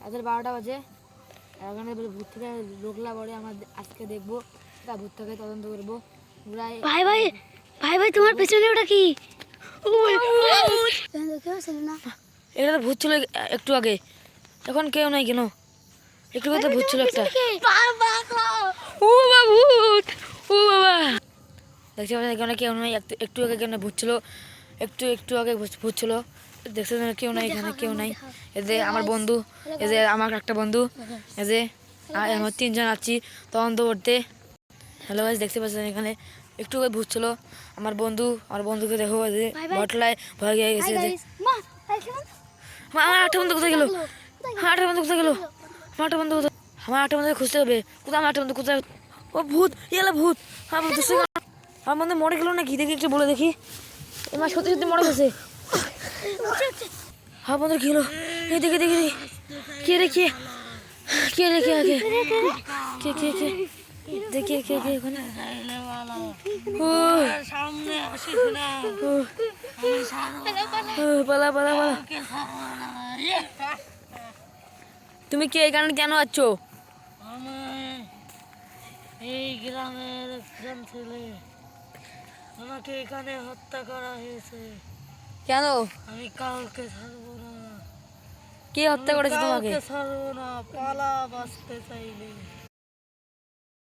রাতের 12টা বাজে। এখানে ভূত থেকে লোকলা বলে আমরা আজকে দেখবো, তা ভূত থেকে তদন্ত করবো। ভাই ভাই ভাই ভাই তোমার পেছনে ওটা কি? এটা তো ভূত ছিল একটু আগে, এখন কেউ নাই কেন? একটু আগে তো ভূত ছিল একটা। ও বাবা ভূত, ও বাবা দেখছি এখানে কেউ নাই, একটু আগে কেন ভূত ছিল, একটু আগে ভূত ছিল। দেখতে কেউ নাই, এখানে কেউ নাই। এই যে আমার বন্ধু, এই যে আমার একটা বন্ধু, এই যে আমরা 3 জন আছি তদন্ত করতে। হ্যালো গাইস, দেখতে পাচ্ছেন এখানে একটু আগে ভূত ছিল। আমার বন্ধুকে দেখো, যে বটলায় ভয় গিয়ে গেছে। আমার আটটা বন্ধু কোথায় গেল? আটটা বন্ধু কোথায় গেল? আমার আটটা বন্ধু খুঁজতে হবে। কোথায় আমার আটটা বন্ধু কোথায়? ও ভূত, এলা ভূত। আমার বন্ধু মরে গেল নাকি? দেখি একটু বলে দেখি। এবার সত্যি সত্যি মরে গেছে। হ্যাঁ বন্ধু কি হলো? এই দেখি দেখি দেখি, কে রে কে? কে রে কে আগে? কে কে কে? দেখি কে কে ওখানে? ও পালা পালা পালা। তুমি কে, এখানে কেন আছো? এই গ্রামের একজন ছেলে, আমাকে এখানে হত্যা করা হয়েছে। কেন? আমি কাউকে ছাড়বো না। কে হত্যা করেছে তোমাকে? ছাড়বো না, পালা বাঁচতে চাইলে।